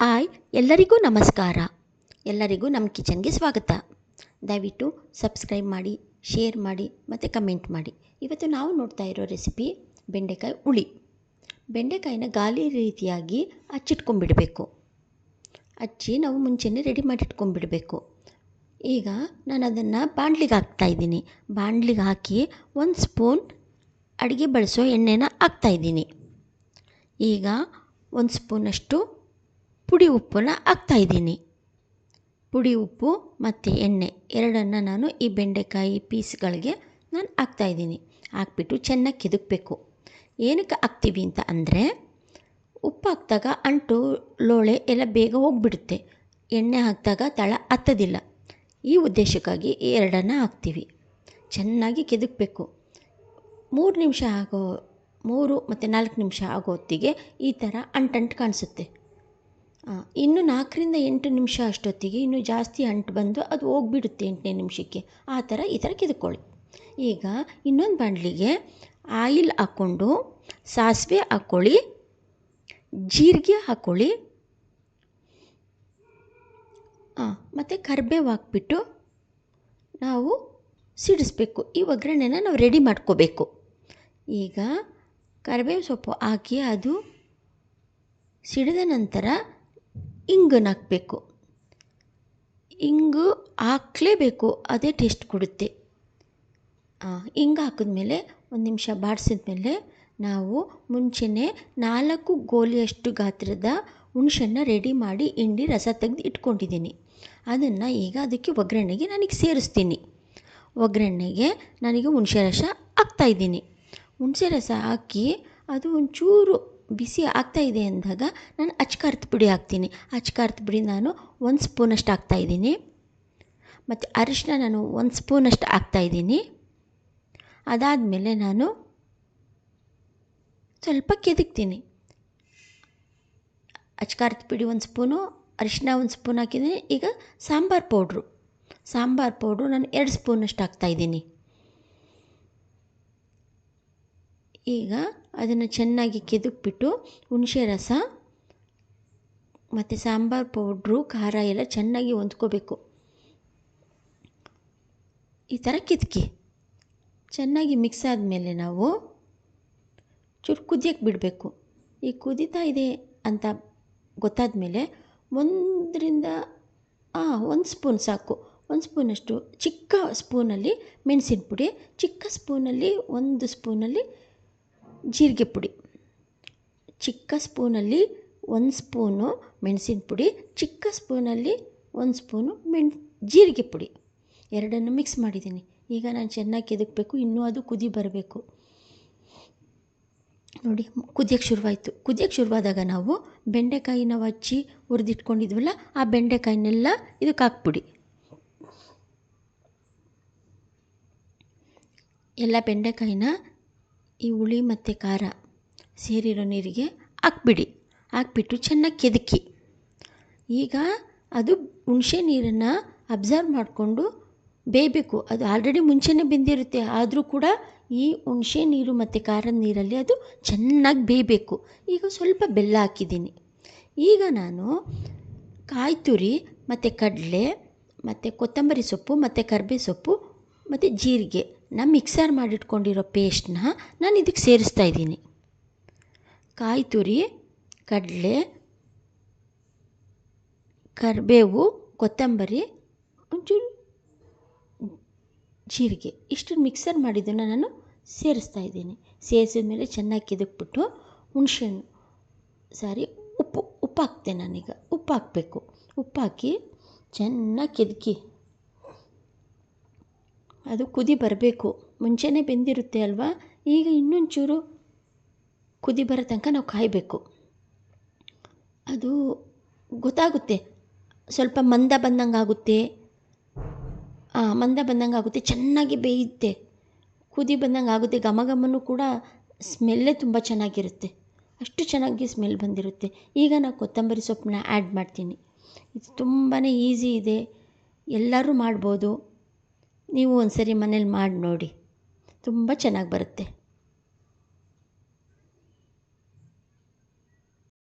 Hi, ಎಲ್ಲರಿಗೂ ನಮಸ್ಕಾರ. ಎಲ್ಲರಿಗೂ ನಮ್ಮ ಕಿಚನ್ಗೆ ಸ್ವಾಗತ. ದಯವಿಟ್ಟು ಸಬ್ಸ್ಕ್ರೈಬ್ ಮಾಡಿ, ಶೇರ್ ಮಾಡಿ ಮತ್ತು ಕಮೆಂಟ್ ಮಾಡಿ. ಇವತ್ತು ನಾವು ನೋಡ್ತಾ ಇರೋ ರೆಸಿಪಿ ಬೆಂಡೆಕಾಯಿ ಹುಳಿ. ಬೆಂಡೆಕಾಯಿನ ಗಾಲಿ ರೀತಿಯಾಗಿ ಹಚ್ಚಿಟ್ಕೊಂಡ್ಬಿಡಬೇಕು. ಹಚ್ಚಿ ನಾವು ಮುಂಚೆನೇ ರೆಡಿ ಮಾಡಿಟ್ಕೊಂಡ್ಬಿಡಬೇಕು. ಈಗ ನಾನು ಅದನ್ನು ಬಾಣಲಿಗೆ ಹಾಕ್ತಾಯಿದ್ದೀನಿ. ಬಾಣಲಿಗೆ ಹಾಕಿ 1 ಸ್ಪೂನ್ ಅಡುಗೆ ಬಳಸೋ ಎಣ್ಣೆನ ಹಾಕ್ತಾಯಿದ್ದೀನಿ. ಈಗ 1 ಸ್ಪೂನಷ್ಟು ಪುಡಿ ಉಪ್ಪನ್ನು ಹಾಕ್ತಾಯಿದ್ದೀನಿ. ಪುಡಿ ಉಪ್ಪು ಮತ್ತು ಎಣ್ಣೆ ಎರಡನ್ನು ನಾನು ಈ ಬೆಂಡೆಕಾಯಿ ಪೀಸ್ಗಳಿಗೆ ನಾನು ಹಾಕ್ತಾಯಿದ್ದೀನಿ. ಹಾಕ್ಬಿಟ್ಟು ಚೆನ್ನಾಗಿ ಕೆದಕಬೇಕು. ಏನಕ್ಕೆ ಹಾಕ್ತೀವಿ ಅಂತ ಅಂದರೆ, ಉಪ್ಪು ಹಾಕಿದಾಗ ಅಂಟು ಲೋಳೆ ಎಲ್ಲ ಬೇಗ ಹೋಗಿಬಿಡುತ್ತೆ. ಎಣ್ಣೆ ಹಾಕಿದಾಗ ತಳ ಹತ್ತೋದಿಲ್ಲ. ಈ ಉದ್ದೇಶಕ್ಕಾಗಿ ಈ ಎರಡನ್ನು ಹಾಕ್ತೀವಿ. ಚೆನ್ನಾಗಿ ಕೆದಕಬೇಕು. 3 ನಿಮಿಷ 3 ಮತ್ತು 4 ನಿಮಿಷ ಆಗೋ ಹೊತ್ತಿಗೆ ಈ ಥರ ಅಂಟು ಕಾಣಿಸುತ್ತೆ. ಇನ್ನು 4ರಿಂದ 8 ನಿಮಿಷ ಅಷ್ಟೊತ್ತಿಗೆ ಇನ್ನೂ ಜಾಸ್ತಿ ಅಂಟು ಬಂದು ಅದು ಹೋಗಿಬಿಡುತ್ತೆ 8ನೇ ನಿಮಿಷಕ್ಕೆ. ಈ ಥರ ಕೆದಕೊಳ್ಳಿ. ಈಗ ಇನ್ನೊಂದು ಬಾಣಲಿಗೆ ಆಯಿಲ್ ಹಾಕ್ಕೊಂಡು ಸಾಸಿವೆ ಹಾಕ್ಕೊಳ್ಳಿ, ಜೀರಿಗೆ ಹಾಕ್ಕೊಳ್ಳಿ, ಮತ್ತು ಕರಿಬೇವು ಹಾಕ್ಬಿಟ್ಟು ನಾವು ಸಿಡಿಸ್ಬೇಕು. ಈ ಒಗ್ಗರಣೆನ ನಾವು ರೆಡಿ ಮಾಡ್ಕೋಬೇಕು. ಈಗ ಕರಿಬೇವು ಸೊಪ್ಪು ಹಾಕಿ ಅದು ಸಿಡಿದ ನಂತರ ಇಂಗನ್ನು ಹಾಕಬೇಕು. ಇಂಗು ಹಾಕಲೇಬೇಕು, ಅದೇ ಟೇಸ್ಟ್ ಕೊಡುತ್ತೆ. ಇಂಗು ಹಾಕಿದ್ಮೇಲೆ 1 ನಿಮಿಷ ಬಾಡಿಸಿದ್ಮೇಲೆ ನಾವು ಮುಂಚೆನೇ 4 ಗೋಲಿಯಷ್ಟು ಗಾತ್ರದ ಹುಣಸೆಹಣ್ಣು ರೆಡಿ ಮಾಡಿ ಹಿಂಡಿ ರಸ ತೆಗೆದು ಇಟ್ಕೊಂಡಿದ್ದೀನಿ. ಅದನ್ನು ಈಗ ಅದಕ್ಕೆ ಒಗ್ಗರಣೆಗೆ ನನಗೆ ಸೇರಿಸ್ತೀನಿ. ಒಗ್ಗರಣೆಗೆ ನನಗೆ ಹುಣಸೆ ರಸ ಹಾಕ್ತಾಯಿದ್ದೀನಿ. ಹುಣಸೆ ರಸ ಹಾಕಿ ಅದು ಒಂಚೂರು ಬಿಸಿ ಆಗ್ತಾಯಿದೆ ಅಂದಾಗ ನಾನು ಅಚ್ಕಾರದ ಪುಡಿ ಹಾಕ್ತೀನಿ. ಅಚ್ಕಾರದ ಪುಡಿ ನಾನು 1 ಸ್ಪೂನಷ್ಟು ಹಾಕ್ತಾಯಿದ್ದೀನಿ. ಮತ್ತು ಅರಿಶಿನ ನಾನು 1 ಸ್ಪೂನಷ್ಟು ಹಾಕ್ತಾಯಿದ್ದೀನಿ. ಅದಾದಮೇಲೆ ನಾನು ಸ್ವಲ್ಪ ಕೆದಕ್ತೀನಿ. ಅಚ್ಕಾರದ ಪುಡಿ 1 ಸ್ಪೂನು, ಅರಿಶಿನ 1 ಸ್ಪೂನ್ ಹಾಕಿದ್ದೀನಿ. ಈಗ ಸಾಂಬಾರು ಪೌಡ್ರು ನಾನು 2 ಸ್ಪೂನಷ್ಟು ಹಾಕ್ತಾಯಿದ್ದೀನಿ. ಈಗ ಅದನ್ನು ಚೆನ್ನಾಗಿ ಕೆದಕ್ಬಿಟ್ಟು ಹುಣಸೆ ರಸ ಮತ್ತು ಸಾಂಬಾರು ಪೌಡ್ರು ಖಾರ ಎಲ್ಲ ಚೆನ್ನಾಗಿ ಹೊಂದ್ಕೋಬೇಕು. ಈ ಥರ ಕೆದಕಿ ಚೆನ್ನಾಗಿ ಮಿಕ್ಸ್ ಆದಮೇಲೆ ನಾವು ಚೂರು ಕುದಿಯಕ್ಕೆ ಬಿಡಬೇಕು. ಈ ಕುದೀತಾ ಇದೆ ಅಂತ ಗೊತ್ತಾದ ಮೇಲೆ 1 ಸ್ಪೂನ್ ಸಾಕು. 1 ಸ್ಪೂನಷ್ಟು ಚಿಕ್ಕ ಸ್ಪೂನಲ್ಲಿ ಮೆಣಸಿನ ಪುಡಿ, ಚಿಕ್ಕ ಸ್ಪೂನಲ್ಲಿ 1 ಸ್ಪೂನಲ್ಲಿ ಜೀರಿಗೆ ಪುಡಿ, ಚಿಕ್ಕ ಸ್ಪೂನಲ್ಲಿ 1 ಸ್ಪೂನು ಮೆಣಸಿನ ಪುಡಿ, ಚಿಕ್ಕ ಸ್ಪೂನಲ್ಲಿ 1 ಸ್ಪೂನು ಜೀರಿಗೆ ಪುಡಿ ಎರಡನ್ನು ಮಿಕ್ಸ್ ಮಾಡಿದ್ದೀನಿ. ಈಗ ನಾನು ಚೆನ್ನಾಗಿ ಕೆದಕಬೇಕು. ಇನ್ನೂ ಅದು ಕುದಿ ಬರಬೇಕು. ನೋಡಿ, ಕುದಿಯಕ್ಕೆ ಶುರುವಾದಾಗ ನಾವು ಬೆಂಡೆಕಾಯಿ ನಾವು ಹಚ್ಚಿ ಹುರಿದಿಟ್ಕೊಂಡಿದ್ವಲ್ಲ, ಆ ಬೆಂಡೆಕಾಯಿನೆಲ್ಲ ಇದಕ್ಕೆ ಹಾಕ್ಬಿಡಿ. ಎಲ್ಲ ಬೆಂಡೆಕಾಯಿನ ಈ ಹುಳಿ ಮತ್ತು ಖಾರ ಸೇರಿರೋ ನೀರಿಗೆ ಹಾಕ್ಬಿಟ್ಟು ಚೆನ್ನಾಗಿ ಕೆದಕಿ. ಈಗ ಅದು ಹುಣಸೆ ನೀರನ್ನು ಅಬ್ಸರ್ವ್ ಮಾಡಿಕೊಂಡು ಬೇಯಬೇಕು. ಅದು ಆಲ್ರೆಡಿ ಮುಂಚೆನೇ ಬೆಂದಿರುತ್ತೆ, ಆದರೂ ಕೂಡ ಈ ಹುಣಸೆ ನೀರು ಮತ್ತು ಖಾರದ ನೀರಲ್ಲಿ ಅದು ಚೆನ್ನಾಗಿ ಬೇಯಬೇಕು. ಈಗ ಸ್ವಲ್ಪ ಬೆಲ್ಲ ಹಾಕಿದ್ದೀನಿ. ಈಗ ನಾನು ಕಾಯಿ ತುರಿ ಮತ್ತು ಕಡಲೆ ಮತ್ತು ಕೊತ್ತಂಬರಿ ಸೊಪ್ಪು ಮತ್ತು ಕರಿಬೇವು ಸೊಪ್ಪು ಮತ್ತು ಜೀರಿಗೆ ಮಿಕ್ಸರ್ ಮಾಡಿಟ್ಕೊಂಡಿರೋ ಪೇಸ್ಟನ್ನ ನಾನು ಇದಕ್ಕೆ ಸೇರಿಸ್ತಾ ಇದ್ದೀನಿ. ಕಾಯಿ ತುರಿ, ಕಡಲೆ, ಕರಿಬೇವು, ಕೊತ್ತಂಬರಿ, ಒಂಚೂರು ಜೀರಿಗೆ ಇಷ್ಟನ್ನು ಮಿಕ್ಸರ್ ಮಾಡಿದ್ದನ್ನು ನಾನು ಸೇರಿಸ್ತಾ ಇದ್ದೀನಿ. ಸೇರಿಸಿದ್ಮೇಲೆ ಚೆನ್ನಾಗಿ ಕೆದಕ್ಬಿಟ್ಟು ಉಪ್ಪು ಹಾಕ್ತೆ ನಾನೀಗ. ಉಪ್ಪು ಹಾಕಬೇಕು. ಉಪ್ಪು ಹಾಕಿ ಚೆನ್ನಾಗಿ ಕೆದಕಿ. ಅದು ಕುದಿ ಬರಬೇಕು. ಮುಂಚೆನೇ ಬೆಂದಿರುತ್ತೆ ಅಲ್ವಾ. ಈಗ ಇನ್ನೊಂಚೂರು ಕುದಿ ಬರೋ ತನಕ ನಾವು ಕಾಯಬೇಕು. ಅದು ಗೊತ್ತಾಗುತ್ತೆ, ಸ್ವಲ್ಪ ಮಂದ ಬಂದಂಗೆ ಆಗುತ್ತೆ. ಚೆನ್ನಾಗಿ ಬೇಯುತ್ತೆ, ಕುದಿ ಬಂದಂಗೆ ಆಗುತ್ತೆ. ಘಮನೂ ಕೂಡ ಸ್ಮೆಲ್ಲೇ ತುಂಬ ಚೆನ್ನಾಗಿರುತ್ತೆ. ಅಷ್ಟು ಚೆನ್ನಾಗಿ ಸ್ಮೆಲ್ ಬಂದಿರುತ್ತೆ. ಈಗ ನಾನು ಕೊತ್ತಂಬರಿ ಸೊಪ್ಪನ್ನ ಆ್ಯಡ್ ಮಾಡ್ತೀನಿ. ಇದು ತುಂಬಾ ಈಸಿ ಇದೆ, ಎಲ್ಲರೂ ಮಾಡ್ಬೋದು. ನೀವು ಒಂದ್ಸರಿ ಮನೇಲಿ ಮಾಡಿ ನೋಡಿ, ತುಂಬ ಚೆನ್ನಾಗಿ ಬರುತ್ತೆ.